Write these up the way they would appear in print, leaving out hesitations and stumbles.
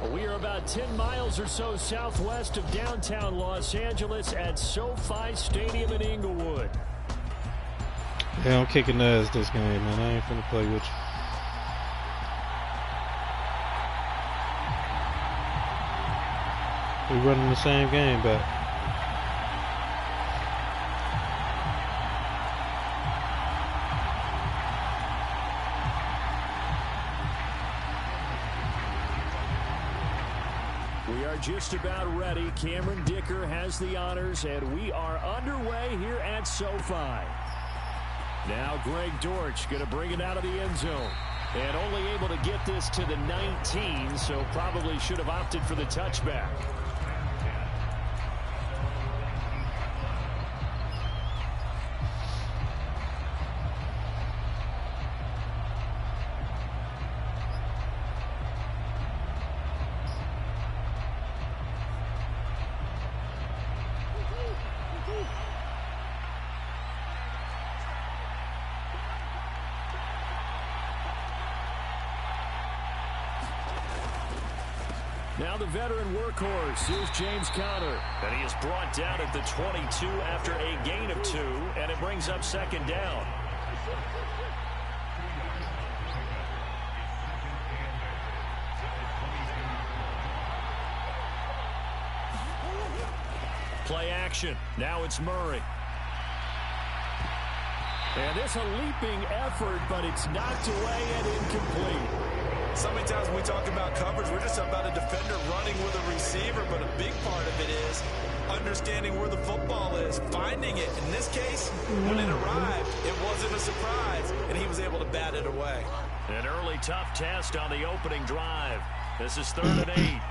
We are about 10 miles or so southwest of downtown Los Angeles at SoFi Stadium in Inglewood. Yeah, I'm kicking ass this game, man. I ain't finna play with you. We running the same game back. We are just about ready. Cameron Dicker has the honors, and we are underway here at SoFi. Now Greg Dortch going to bring it out of the end zone. And only able to get this to the 19, so probably should have opted for the touchback. Now the veteran workhorse is James Conner. And he is brought down at the 22 after a gain of 2, and it brings up second down. Play action. Now it's Murray. And it's a leaping effort, but it's knocked away and incomplete. So many times when we talk about coverage, we're just about a defender running with a receiver, but a big part of it is understanding where the football is, finding it. In this case, when it arrived, it wasn't a surprise, and he was able to bat it away. An early tough test on the opening drive. This is 3rd and 8.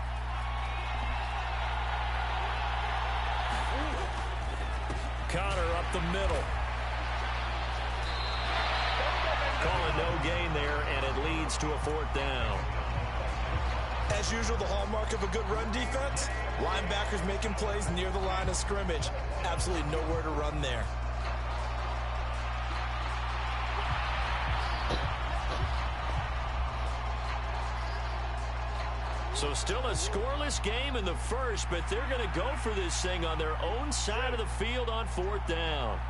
Conner up the middle. Calling no gain there, and it leads to a 4th down. As usual, the hallmark of a good run defense, linebackers making plays near the line of scrimmage. Absolutely nowhere to run there. So still a scoreless game in the first, but they're going to go for this thing on their own side of the field on 4th down.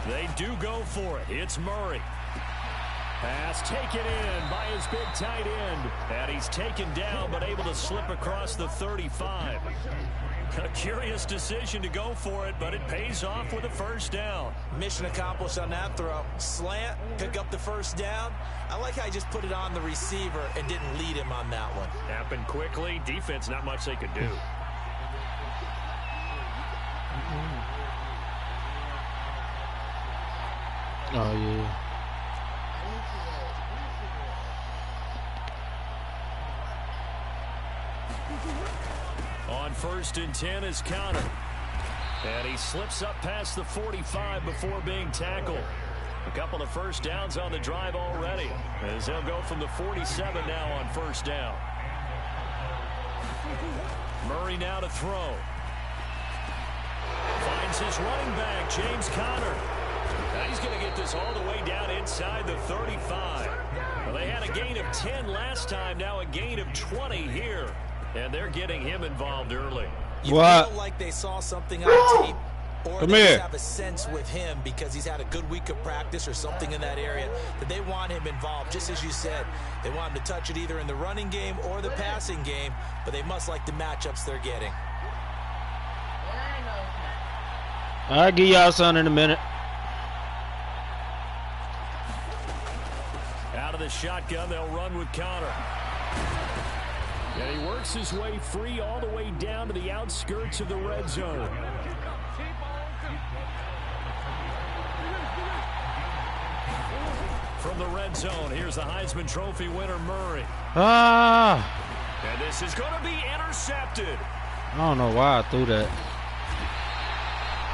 They do go for it. It's Murray. Pass taken in by his big tight end. And he's taken down, but able to slip across the 35. A curious decision to go for it, but it pays off with a 1st down. Mission accomplished on that throw. Slant, pick up the 1st down. I like how he just put it on the receiver and didn't lead him on that one. Happened quickly. Defense, not much they could do. Oh, yeah. On 1st and 10 is Conner. And he slips up past the 45 before being tackled. A couple of 1st downs on the drive already, as they'll go from the 47 now on 1st down. Murray now to throw. Finds his running back, James Conner. Now he's going to get this all the way down inside the 35. Well, they had a gain of 10 last time, now a gain of 20 here. And they're getting him involved early. You feel like they saw something on tape, or they just have a sense with him because he's had a good week of practice or something in that area that they want him involved. Just as you said, they want him to touch it either in the running game or the passing game, but they must like the matchups they're getting. I'll give y'all something in a minute. Out of the shotgun, they'll run with Conner. And he works his way free all the way down to the outskirts of the red zone. From the red zone, here's the Heisman Trophy winner, Murray. And this is going to be intercepted. I don't know why I threw that.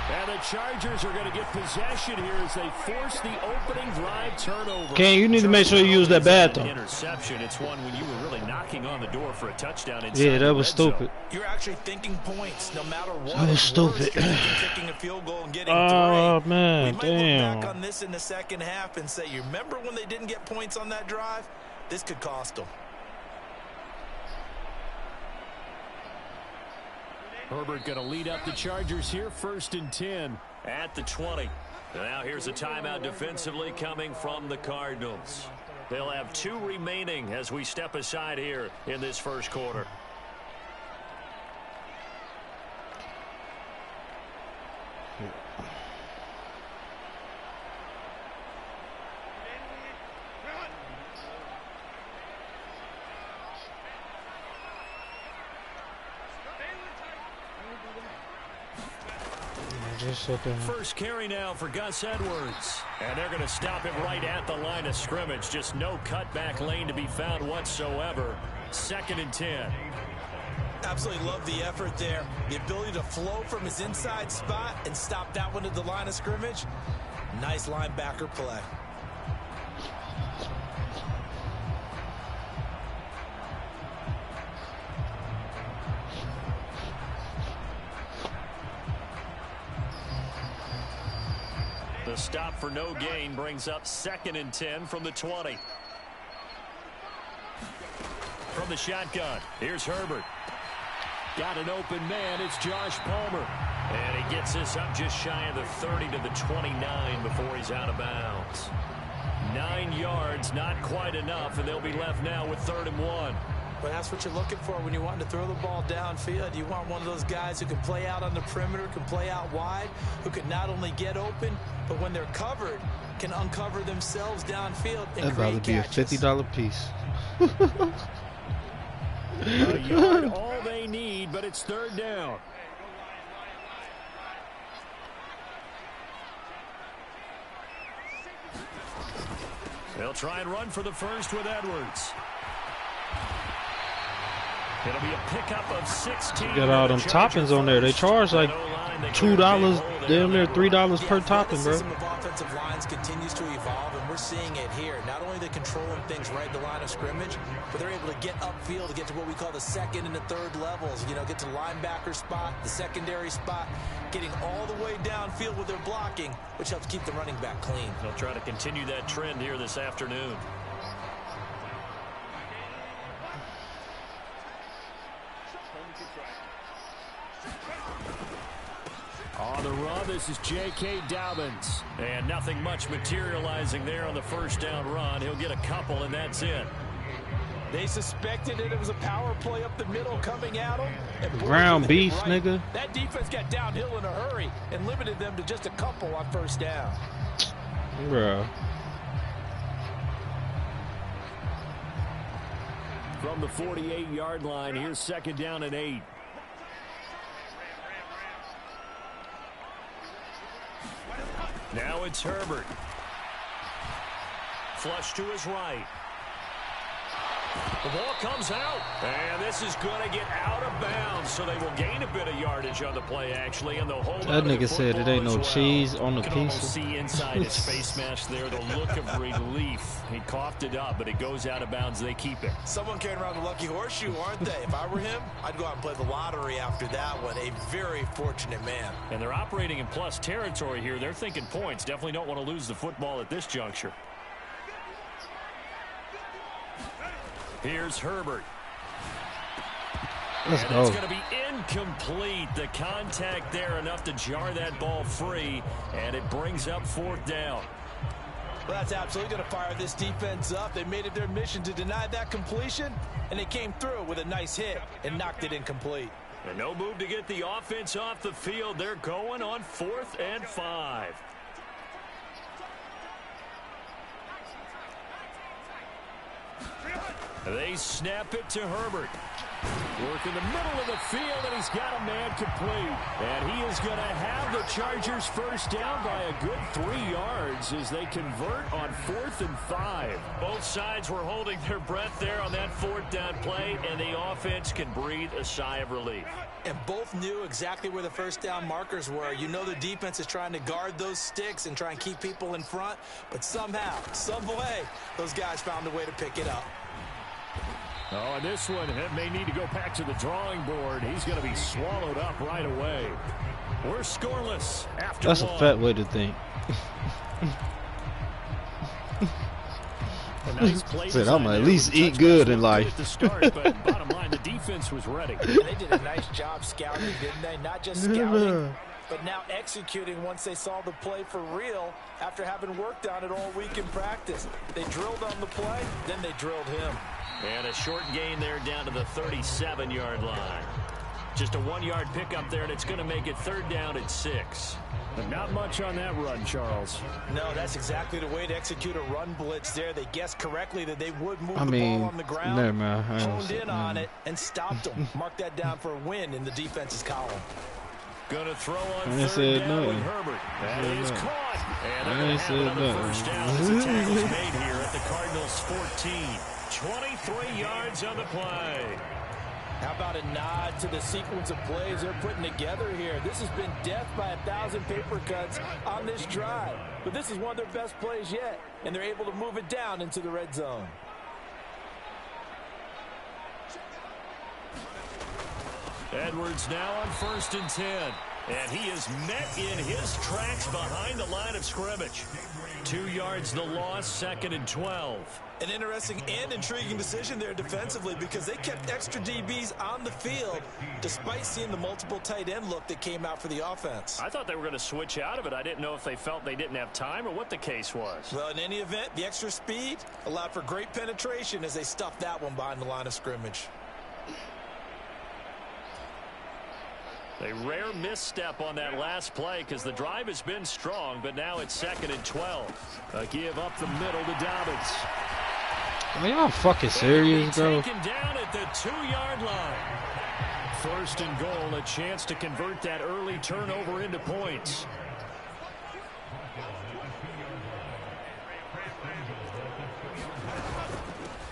And the Chargers are going to get possession here as they force the opening drive turnover. Ken, you need to make sure you use that bathroom. Interception. It's one when you were really knocking on the door for a touchdown. Yeah, that was stupid. You're actually thinking points, no matter what. That was stupid. Kicking a field goal and getting Oh, three. man, we might damn. look back on this in the second half and say, you remember when they didn't get points on that drive? This could cost them. Herbert going to lead up the Chargers here, 1st and 10 at the 20. Now here's a timeout defensively coming from the Cardinals. They'll have 2 remaining as we step aside here in this first quarter. First carry now for Gus Edwards. And they're going to stop him right at the line of scrimmage. Just no cutback lane to be found whatsoever. 2nd and 10. Absolutely love the effort there. The ability to flow from his inside spot and stop that one at the line of scrimmage. Nice linebacker play. The stop for no gain brings up 2nd and 10 from the 20. From the shotgun, here's Herbert. Got an open man, it's Josh Palmer. And he gets this up just shy of the 30 to the 29 before he's out of bounds. 9 yards, not quite enough, and they'll be left now with 3rd and 1. But that's what you're looking for when you want to throw the ball downfield. You want one of those guys who can play out on the perimeter, can play out wide, who can not only get open, but when they're covered, can uncover themselves downfield and That'd probably be a $50 piece. A yard, all they need, but it's 3rd down. They'll try and run for the first with Edwards. It'll be a pickup of 16. Got all them toppings on there. They charge like $2, damn near $3 per topping, bro. The system of offensive lines continues to evolve, and we're seeing it here. Not only are they controlling things right at the line of scrimmage, but they're able to get upfield to get to what we call the 2nd and the 3rd levels. You know, get to the linebacker spot, the secondary spot, getting all the way downfield with their blocking, which helps keep the running back clean. They'll try to continue that trend here this afternoon. On the run, this is J.K. Dobbins. And nothing much materializing there on the first down run. He'll get a couple, and that's it. They suspected it was a power play up the middle coming at them. Ground beef, right. Nigga. That defense got downhill in a hurry and limited them to just a couple on first down. Bro. From the 48-yard line, here's 2nd down and 8. Now it's Herbert. Flush to his right. The ball comes out, and this is going to get out of bounds, so they will gain a bit of yardage on the play, actually, and they'll hold that nigga said it ain't no cheese on the pizza. You can almost pizza. see inside his face mask there the look of relief. He coughed it up, but it goes out of bounds. They keep it. Someone carrying around the lucky horseshoe, aren't they? If I were him, I'd go out and play the lottery after that one. A very fortunate man. And they're operating in plus territory here. They're thinking points. Definitely don't want to lose the football at this juncture. Here's Herbert. Let's and go. it's going to be incomplete. The contact there enough to jar that ball free, and it brings up 4th down. Well, that's absolutely going to fire this defense up. They made it their mission to deny that completion, and they came through with a nice hit and knocked it incomplete. And no move to get the offense off the field. They're going on 4th and 5. They snap it to Herbert. Work in the middle of the field, and he's got a man complete. And he is going to have the Chargers first down by a good 3 yards as they convert on 4th and 5. Both sides were holding their breath there on that 4th down play, and the offense can breathe a sigh of relief. And both knew exactly where the first down markers were. You know the defense is trying to guard those sticks and try and keep people in front, but somehow, some way, those guys found a way to pick it up. Oh, and this one may need to go back to the drawing board. He's going to be swallowed up right away. We're scoreless after That's one. a fat way to think. Nice play. Said I'm gonna at least eat good in life. At the start, but bottom line, the defense was ready. And they did a nice job scouting, didn't they? Not just scouting, but now executing once they saw the play for real after having worked on it all week in practice. They drilled on the play, then they drilled him. And a short gain there down to the 37-yard line. Just a 1-yard pickup there, and it's going to make it 3rd down and 6. But not much on that run, Charles. No, that's exactly the way to execute a run blitz there. They guessed correctly that they would move the ball on the ground, never mind. honed in on it, and stopped them. Mark that down for a win in the defense's column. Going to throw on 3rd down with Herbert. That is caught. And they're going to have another first down as the tackle's made here at the Cardinals' 14. 23 yards on the play. How about a nod to the sequence of plays they're putting together here? This has been death by 1,000 paper cuts on this drive. But this is one of their best plays yet, and they're able to move it down into the red zone. Edwards now on 1st and 10. And he is met in his tracks behind the line of scrimmage. 2 yards the loss, 2nd and 12. An interesting and intriguing decision there defensively because they kept extra DBs on the field despite seeing the multiple tight end look that came out for the offense. I thought they were going to switch out of it. I didn't know if they felt they didn't have time or what the case was. Well, in any event, the extra speed allowed for great penetration as they stuffed that one behind the line of scrimmage. A rare misstep on that last play because the drive has been strong, but now it's 2nd and 12. A give up the middle to Dobbins. Are y'all fucking serious, bro? Taken down at the 2-yard line. 1st and goal, a chance to convert that early turnover into points.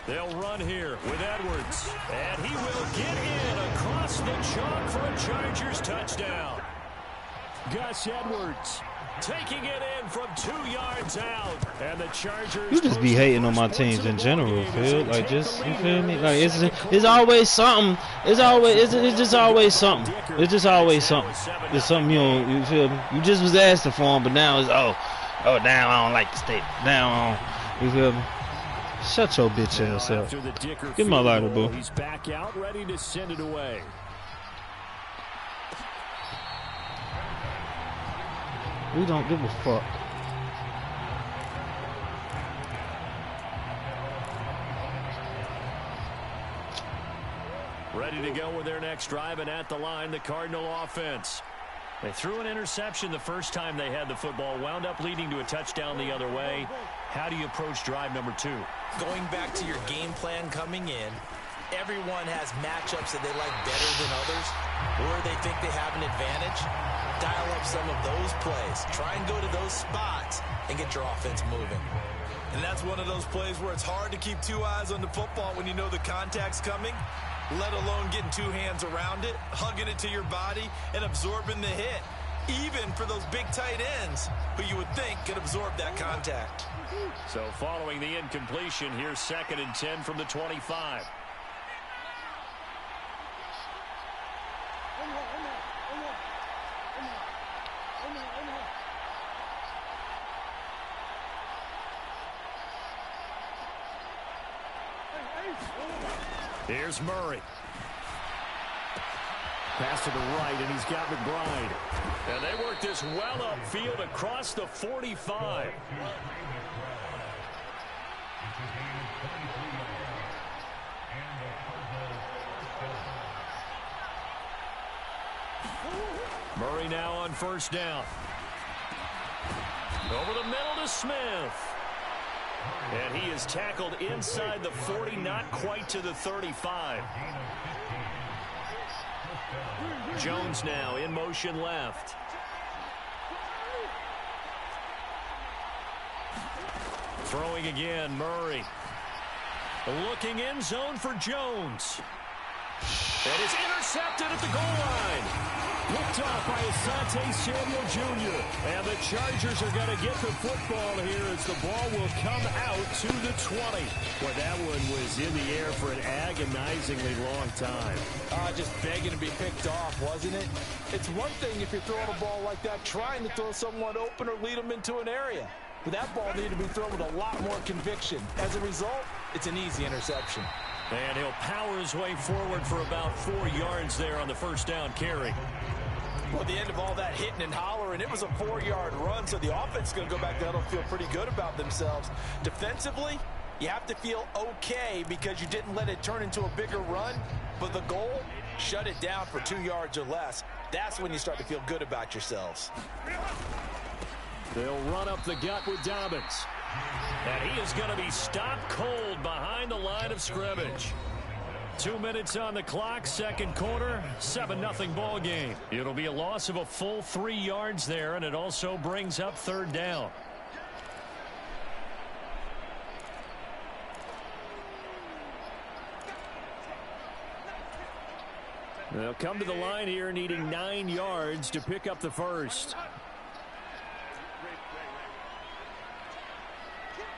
They'll run here with Edwards. And he will get in across the chalk for a Chargers touchdown. Gus Edwards taking it in from 2 yards out. And the Chargers. You just be hating on my teams in general, Phil. Like, just, you feel me? Like, it's always something. It's just always something. It's just always something. It's something you feel me? You just was asking for him, but now it's, now I don't like the state. Now you feel me? Shut your bitch ass up. Give my lighter, boo. He's back out, ready to send it away. We don't give a fuck. Ready to go with their next drive, and at the line, the Cardinal offense. They threw an interception the first time they had the football, wound up leading to a touchdown the other way. How do you approach drive number 2? Going back to your game plan coming in, everyone has matchups that they like better than others, or they think they have an advantage. Dial up some of those plays. Try and go to those spots and get your offense moving. And that's one of those plays where it's hard to keep 2 eyes on the football when you know the contact's coming, let alone getting 2 hands around it, hugging it to your body, and absorbing the hit. Even for those big tight ends who you would think could absorb that contact. So following the incompletion, here's 2nd and 10 from the 25. Here's Murray. Pass to the right, and he's got McBride. And they work this well upfield across the 45. Murray now on 1st down. Over the middle to Smith. And he is tackled inside the 40, not quite to the 35. Jones now in motion left. Throwing again, Murray. Looking in zone for Jones. And it's intercepted at the goal line. Picked off by Asante Samuel Jr. And the Chargers are going to get the football here as the ball will come out to the 20. Well, that one was in the air for an agonizingly long time. Just begging to be picked off, wasn't it? It's one thing if you're throwing a ball like that, trying to throw someone open or lead them into an area. But that ball needed to be thrown with a lot more conviction. As a result, it's an easy interception. And he'll power his way forward for about 4 yards there on the first down carry. Well, at the end of all that hitting and hollering, it was a 4-yard run, so the offense is going to go back down and feel pretty good about themselves. Defensively, you have to feel okay because you didn't let it turn into a bigger run, but the goal, shut it down for 2 yards or less. That's when you start to feel good about yourselves. They'll run up the gut with Dobbins. And he is going to be stopped cold behind the line of scrimmage. 2 minutes on the clock, second quarter, 7-0 ball game. It'll be a loss of a full 3 yards there, and it also brings up third down. They'll come to the line here needing 9 yards to pick up the first.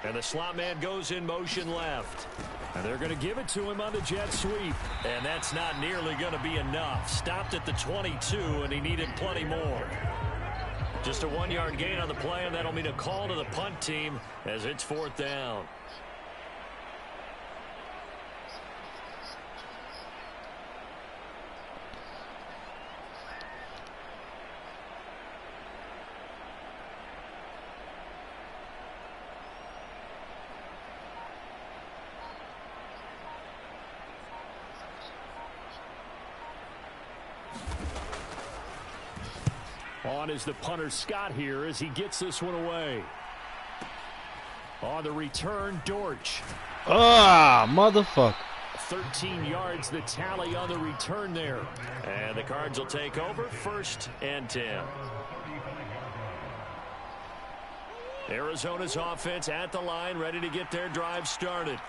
And the slot man goes in motion left. And they're going to give it to him on the jet sweep. And that's not nearly going to be enough. Stopped at the 22, and he needed plenty more. Just a 1-yard gain on the play, and that'll mean a call to the punt team as it's fourth down. On is the punter Scott here as he gets this one away. On the return, Dortch. Ah, motherfucker. 13 yards the tally on the return there. And the Cards will take over, 1st and 10. Arizona's offense at the line, ready to get their drive started.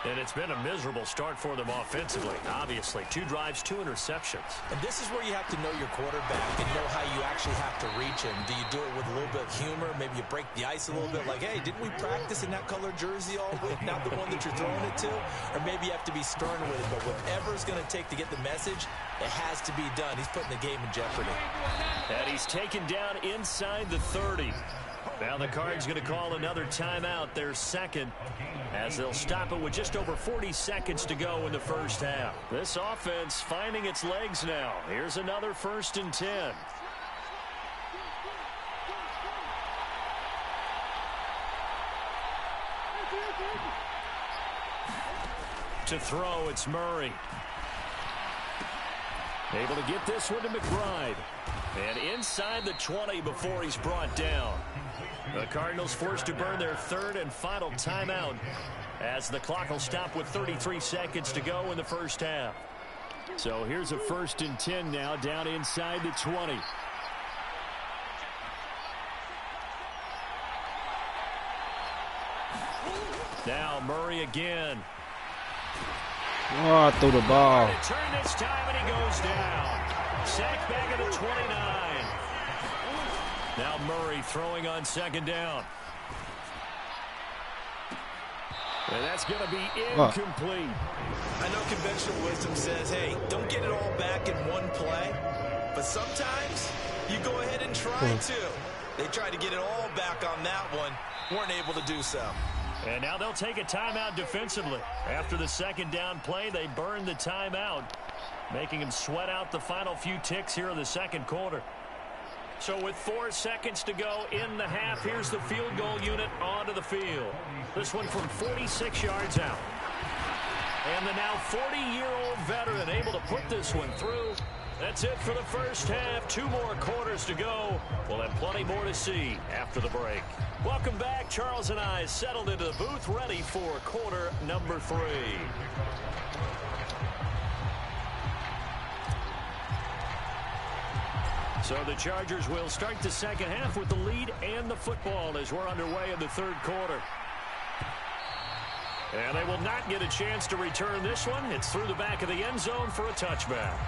And it's been a miserable start for them offensively, obviously. 2 drives, 2 interceptions. And this is where you have to know your quarterback and know how you actually have to reach him. Do you do it with a little bit of humor? Maybe you break the ice a little bit like, hey, didn't we practice in that color jersey all week? Not the one that you're throwing it to? Or maybe you have to be stern with it. But whatever it's going to take to get the message, it has to be done. He's putting the game in jeopardy. And he's taken down inside the 30. Now the Cards going to call another timeout, their second, as they'll stop it with just over 40 seconds to go in the first half. This offense finding its legs now. Here's another 1st and 10. To throw, it's Murray. Able to get this one to McBride. And inside the 20 before he's brought down. The Cardinals forced to burn their 3rd and final timeout as the clock will stop with 33 seconds to go in the first half. So here's a 1st and 10 now down inside the 20. Now Murray again. Oh, I threw the ball. Turn this time and he goes down. Sacked back at the 29. Now Murray throwing on 2nd down. And that's going to be incomplete. I know conventional wisdom says, hey, don't get it all back in one play. But sometimes you go ahead and try to. They tried to get it all back on that one. Weren't able to do so. And now they'll take a timeout defensively. After the 2nd down play, they burned the timeout, making him sweat out the final few ticks here in the second quarter. So with 4 seconds to go in the half, here's the field goal unit onto the field. This one from 46 yards out. And the now 40-year-old veteran able to put this one through. That's it for the first half. 2 more quarters to go. We'll have plenty more to see after the break. Welcome back. Charles and I settled into the booth, ready for quarter number 3. So the Chargers will start the second half with the lead and the football as we're underway in the third quarter. And they will not get a chance to return this one. It's through the back of the end zone for a touchback.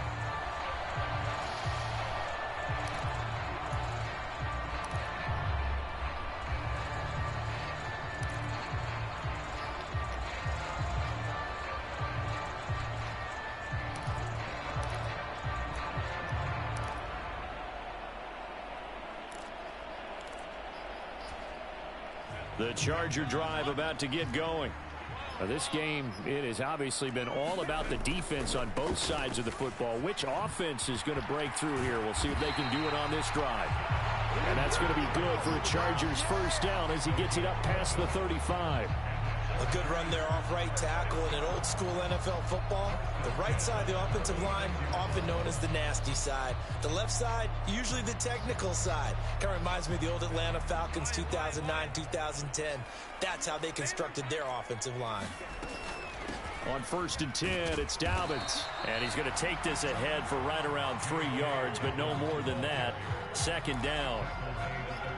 The Charger drive about to get going. Now this game, it has obviously been all about the defense on both sides of the football. Which offense is going to break through here? We'll see if they can do it on this drive. And that's going to be good for a Chargers first down as he gets it up past the 35. A good run there off right tackle. In an old school NFL football, the right side of the offensive line, often known as the nasty side. The left side, usually the technical side. Kind of reminds me of the old Atlanta Falcons 2009, 2010. That's how they constructed their offensive line. On 1st and 10, it's Dobbins. And he's going to take this ahead for right around 3 yards, but no more than that. 2nd down.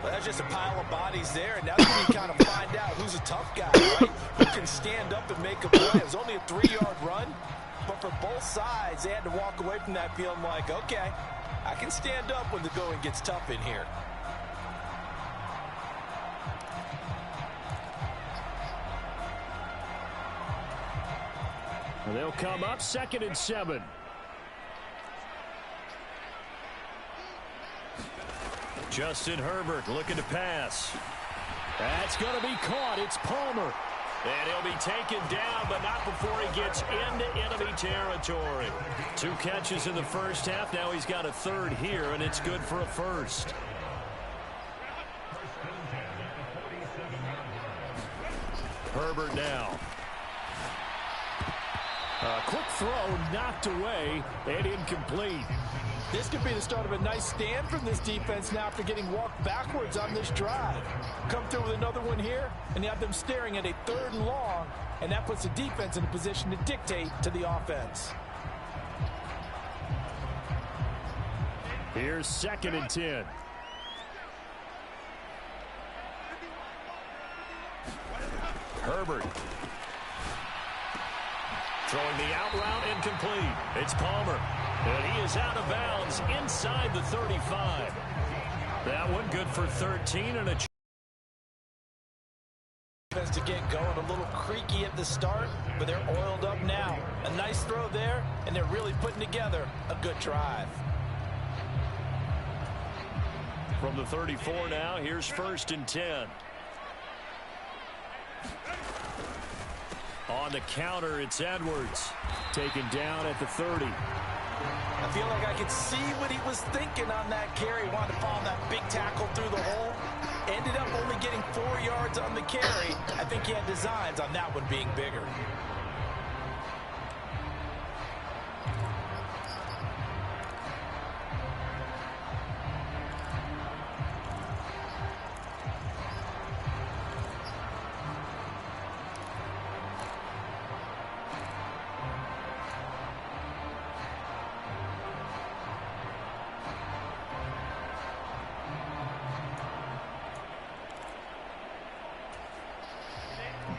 Well, that's just a pile of bodies there, and that's when you kind of find out who's a tough guy, right? Who can stand up and make a play. It was only a 3-yard run, but for both sides, they had to walk away from that feeling like, okay, I can stand up when the going gets tough in here. Well, they'll come up 2nd and 7. Justin Herbert looking to pass. That's going to be caught. It's Palmer. And he'll be taken down, but not before he gets into enemy territory. 2 catches in the first half. Now he's got a 3rd here, and it's good for a 1st. Herbert now. A quick throw knocked away and incomplete. This could be the start of a nice stand from this defense now after getting walked backwards on this drive. Come through with another one here, and you have them staring at a 3rd and long, and that puts the defense in a position to dictate to the offense. Here's 2nd and 10. Herbert. Throwing the out route incomplete. It's Palmer. And he is out of bounds inside the 35. That one good for 13 and a chance to get going. A little creaky at the start, but they're oiled up now. A nice throw there, and they're really putting together a good drive. From the 34 now, here's 1st and 10. On the counter, it's Edwards. Taken down at the 30. I feel like I could see what he was thinking on that carry. He wanted to follow that big tackle through the hole. Ended up only getting 4 yards on the carry. I think he had designs on that one being bigger.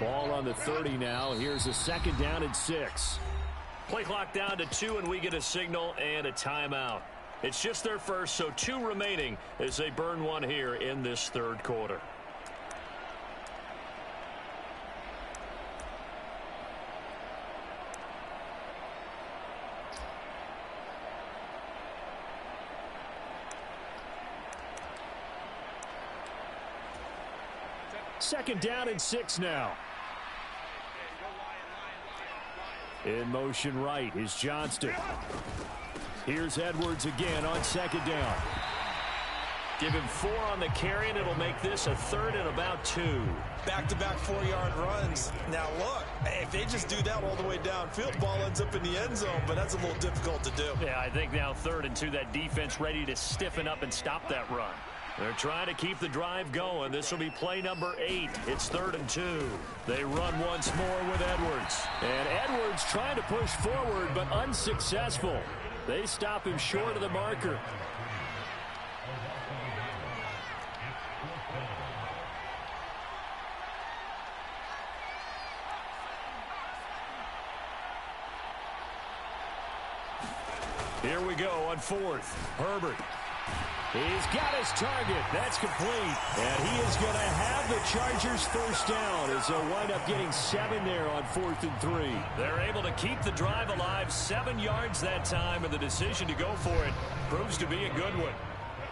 Ball on the 30 now. Here's a 2nd down and 6. Play clock down to 2, and we get a signal and a timeout. It's just their first, so 2 remaining as they burn one here in this 3rd quarter. Second down and 6 now. In motion right is Johnston. Here's Edwards again on 2nd down. Give him 4 on the carry, and it'll make this a 3rd and about 2. Back-to-back 4-yard runs. Now, look, if they just do that all the way downfield, ball ends up in the end zone, but that's a little difficult to do. Yeah, I think now 3rd and 2, that defense ready to stiffen up and stop that run. They're trying to keep the drive going. This will be play number 8. It's 3rd and 2. They run once more with Edwards. And Edwards trying to push forward, but unsuccessful. They stop him short of the marker. Here we go on 4th. Herbert. He's got his target. That's complete. And he is going to have the Chargers first down as they'll wind up getting 7 there on 4th and 3. They're able to keep the drive alive, 7 yards that time, and the decision to go for it proves to be a good one.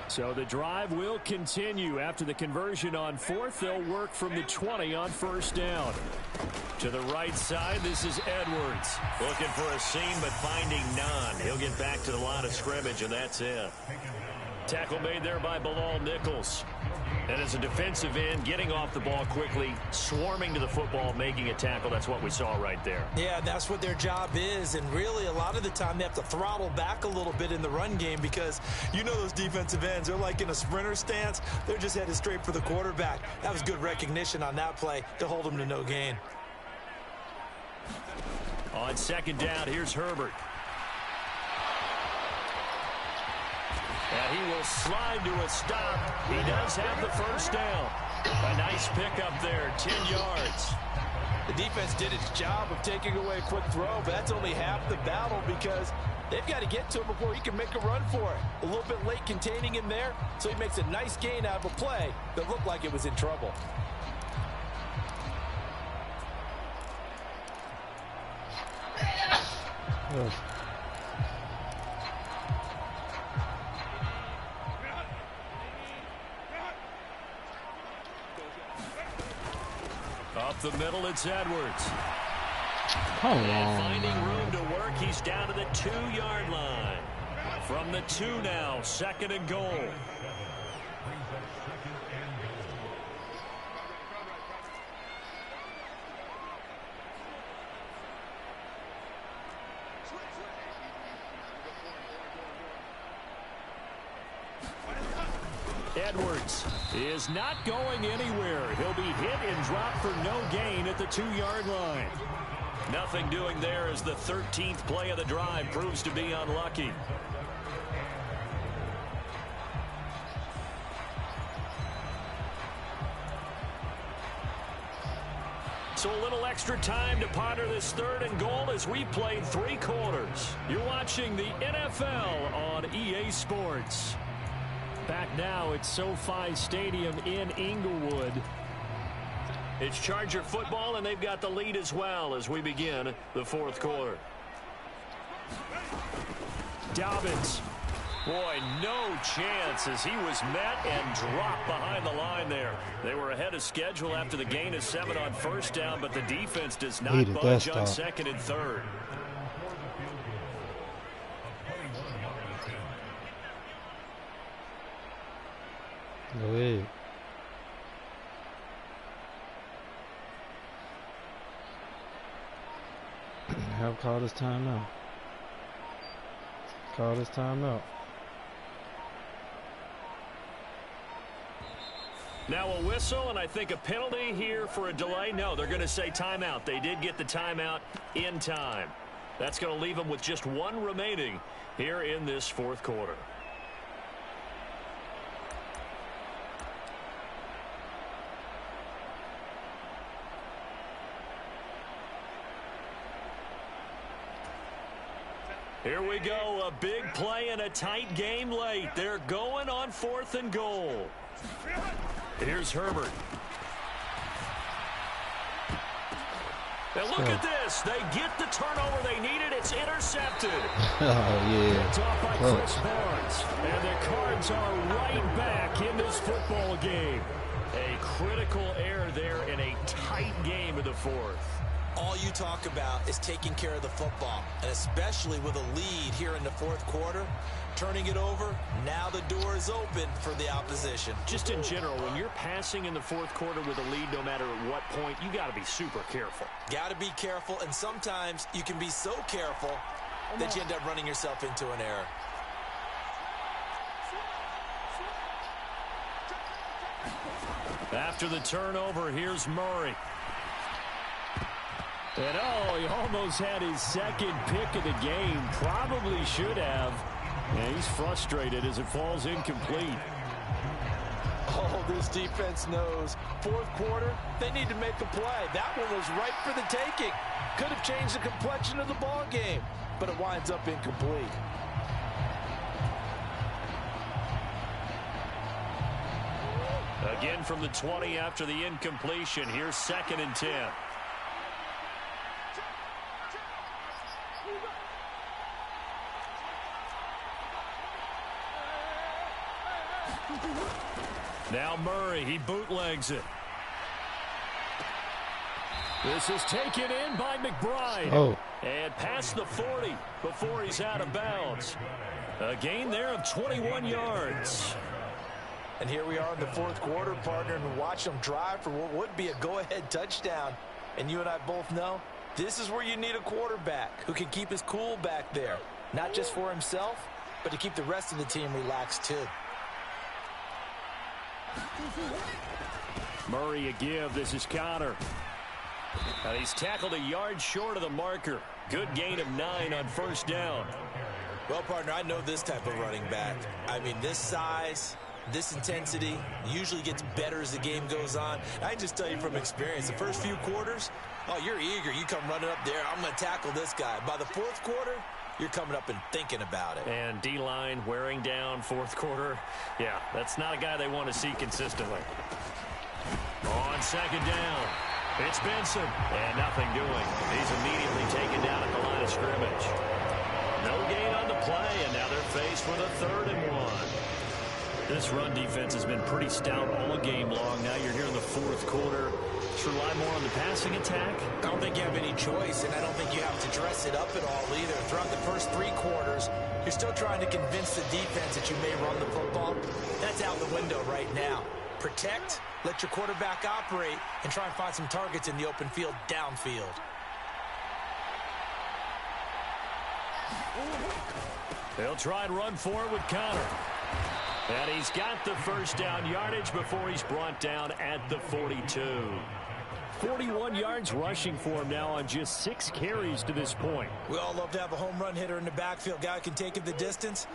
So the drive will continue. After the conversion on 4th, they'll work from the 20 on first down. To the right side, this is Edwards. Looking for a seam, but finding none. He'll get back to the line of scrimmage, and that's it. Tackle made there by Bilal Nichols. And as a defensive end, getting off the ball quickly, swarming to the football, making a tackle. That's what we saw right there. Yeah, that's what their job is. And really, a lot of the time, they have to throttle back a little bit in the run game because you know those defensive ends, they're like in a sprinter stance. They're just headed straight for the quarterback. That was good recognition on that play to hold them to no gain. On 2nd down, here's Herbert. And he will slide to a stop. He does have the first down. A nice pickup there, 10 yards. The defense did its job of taking away a quick throw, but that's only half the battle because they've got to get to him before he can make a run for it. A little bit late containing him there, so he makes a nice gain out of a play that looked like it was in trouble. Up the middle, it's Edwards. Come And on, finding man. room to work, he's down to the 2-yard line. From the 2 now, 2nd and goal. Edwards is not going anywhere. He'll be hit and dropped for no gain at the 2-yard line. Nothing doing there as the 13th play of the drive proves to be unlucky. So a little extra time to ponder this 3rd and goal as we played 3 quarters. You're watching the NFL on EA Sports. Back now at SoFi Stadium in Inglewood. It's Charger football, and they've got the lead as well as we begin the 4th quarter. Dobbins. Boy, no chance as he was met and dropped behind the line there. They were ahead of schedule after the gain of 7 on first down, but the defense does not budge on 2nd and 3rd. Go ahead. Have called his timeout. Called his timeout. Now a whistle, and I think a penalty here for a delay. No, they're going to say timeout. They did get the timeout in time. That's going to leave them with just 1 remaining here in this 4th quarter. Here we go, a big play and a tight game late. They're going on 4th and goal. Here's Herbert. And look at this. They get the turnover they needed. It's intercepted. Oh, yeah. It's off by Chris Barnes. And the Cards are right back in this football game. A critical error there in a tight game of the 4th. all you talk about is taking care of the football, and especially with a lead here in the fourth quarter, turning it over, now the door is open for the opposition. Just in general, when you're passing in the fourth quarter with a lead, no matter at what point, you got to be super careful. Got to be careful, and sometimes you can be so careful that you end up running yourself into an error. After the turnover, here's Murray. And oh, he almost had his second pick of the game. Probably should have. And he's frustrated as it falls incomplete. Oh, this defense knows. Fourth quarter, they need to make a play. That one was right for the taking. Could have changed the complexion of the ball game, but it winds up incomplete. Again from the 20 after the incompletion. Here's 2nd and 10. Now Murray, he bootlegs it. This is taken in by McBride. Oh. And past the 40 before he's out of bounds. A gain there of 21 yards. And here we are in the fourth quarter, partner, and watch them drive for what would be a go-ahead touchdown. And you and I both know this is where you need a quarterback who can keep his cool back there. Not just for himself, but to keep the rest of the team relaxed too. Murray a give. This is Connor. And he's tackled a yard short of the marker. Good gain of 9 on first down. Well, partner, I know this type of running back. I mean, this size, this intensity usually gets better as the game goes on. I can just tell you from experience, the first few quarters, oh, you're eager. You come running up there, I'm going to tackle this guy. By the fourth quarter, you're coming up and thinking about it. And D-line wearing down fourth quarter. Yeah, that's not a guy they want to see consistently. On second down, it's Benson. And nothing doing. He's immediately taken down at the line of scrimmage. No gain on the play, and now they're faced with a 3rd and 1. This run defense has been pretty stout all game long. Now you're here in the fourth quarter. Just rely more on the passing attack. I don't think you have any choice, and I don't think you have to dress it up at all either. Throughout the first 3 quarters, you're still trying to convince the defense that you may run the football. That's out the window right now. Protect, let your quarterback operate, and try and find some targets in the open field downfield. They'll try and run for it with Connor. And he's got the first down yardage before he's brought down at the 42. 41 yards rushing for him now on just 6 carries to this point. We all love to have a home run hitter in the backfield, guy who can take it the distance.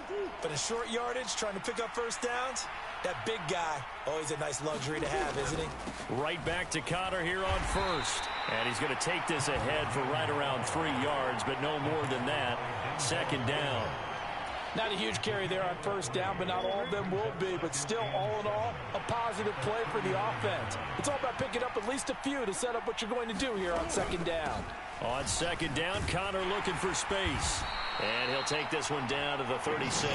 But in short yardage, trying to pick up first downs, that big guy, always a nice luxury to have, isn't he? Right back to Connor here on first. And he's going to take this ahead for right around 3 yards, but no more than that. 2nd down. Not a huge carry there on first down, but not all of them will be. But still, all in all, a positive play for the offense. It's all about picking up at least a few to set up what you're going to do here on 2nd down. On 2nd down, Connor looking for space. And he'll take this one down to the 36.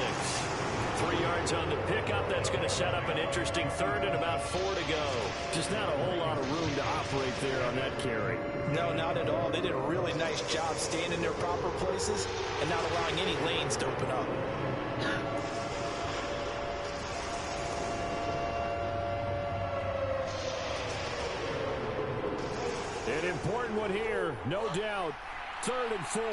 3 yards on the pickup. That's going to set up an interesting 3rd and about 4 to go. Just not a whole lot of room to operate there on that carry. No, not at all. They did a really nice job staying in their proper places and not allowing any lanes to open up. An important one here, no doubt. 3rd and 4.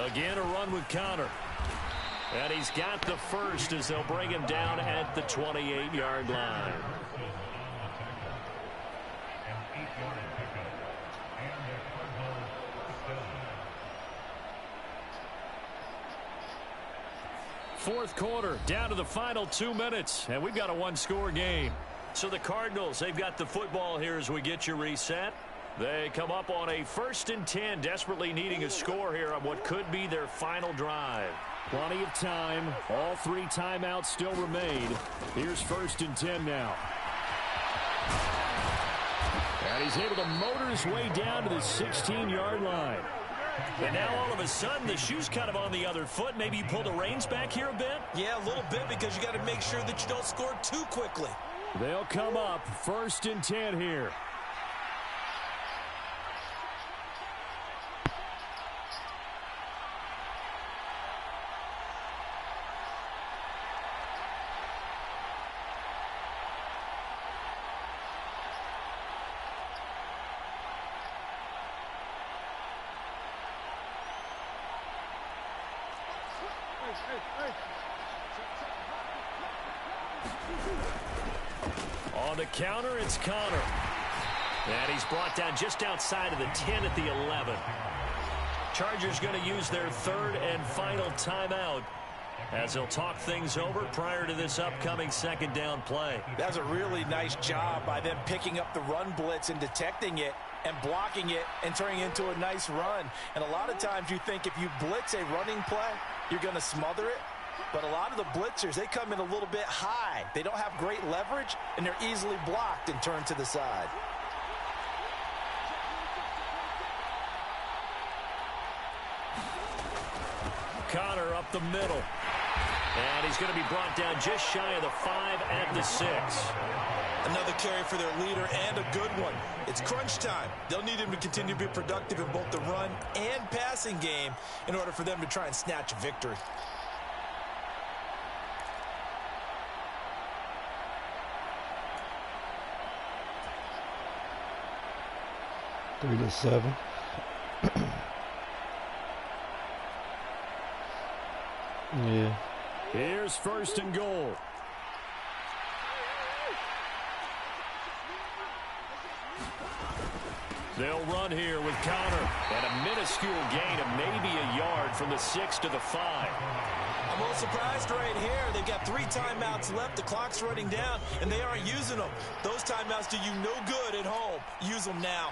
Again, a run with Connor. And he's got the first as they'll bring him down at the 28-yard line. Fourth quarter, down to the final 2 minutes, and we've got a 1-score game. So the Cardinals, they've got the football here as we get you reset. They come up on a 1st and 10, desperately needing a score here on what could be their final drive. Plenty of time. All 3 timeouts still remain. Here's 1st and 10 now. And he's able to motor his way down to the 16-yard line. And now all of a sudden the shoe's kind of on the other foot. Maybe you pull the reins back here a bit? Yeah, a little bit, because you got to make sure that you don't score too quickly. They'll come up 1st and 10 here. On the counter, it's Connor. And he's brought down just outside of the 10 at the 11. Chargers going to use their 3rd and final timeout as they'll talk things over prior to this upcoming 2nd down play. That's a really nice job by them picking up the run blitz and detecting it and blocking it and turning it into a nice run. And a lot of times you think if you blitz a running play, you're going to smother it. But a lot of the blitzers, they come in a little bit high. They don't have great leverage, and they're easily blocked and turned to the side. Connor up the middle. And he's going to be brought down just shy of the 5 at the 6. Another carry for their leader, and a good one. It's crunch time. They'll need him to continue to be productive in both the run and passing game in order for them to try and snatch a victory. Three to 7. Yeah. Here's 1st and goal. They'll run here with Connor. And a minuscule gain of maybe a yard from the 6 to the 5. I'm a little surprised right here. They've got 3 timeouts left. The clock's running down, and they aren't using them. Those timeouts do you no good at home. Use them now.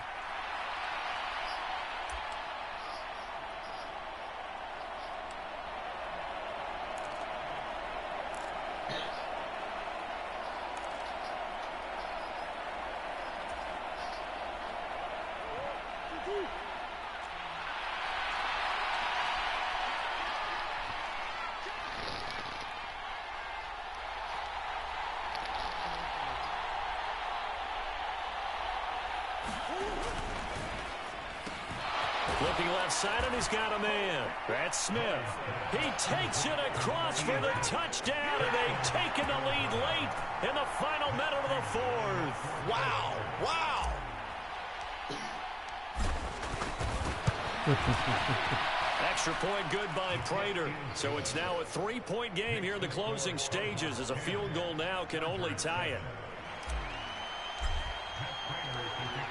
Looking left side, and he's got a man. That's Smith. He takes it across for the touchdown, and they've taken the lead late in the final minute of the 4th. Wow. Wow. Extra point good by Prater. So it's now a 3-point game here in the closing stages, as a field goal now can only tie it.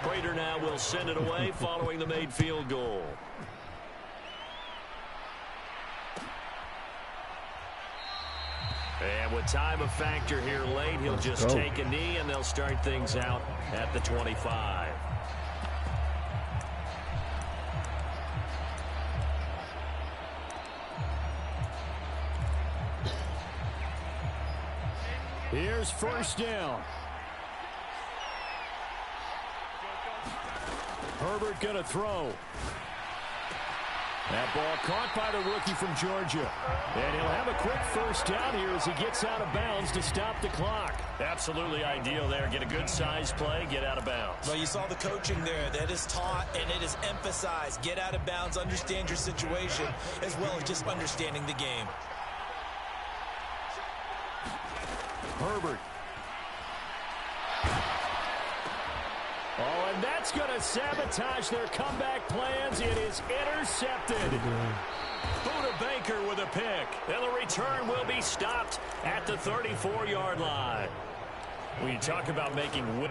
Prater now will send it away following the made field goal. And with time a factor here late, he'll just take a knee, and they'll start things out at the 25. Here's 1st down. Herbert going to throw. That ball caught by the rookie from Georgia. And he'll have a quick 1st down here as he gets out of bounds to stop the clock. Absolutely ideal there. Get a good size play, get out of bounds. Well, you saw the coaching there. That is taught and it is emphasized. Get out of bounds, understand your situation, as well as just understanding the game. Herbert. Oh, and that's going to sabotage their comeback plans. It is intercepted. Buda Baker with a pick. And the return will be stopped at the 34-yard line. When you talk about making...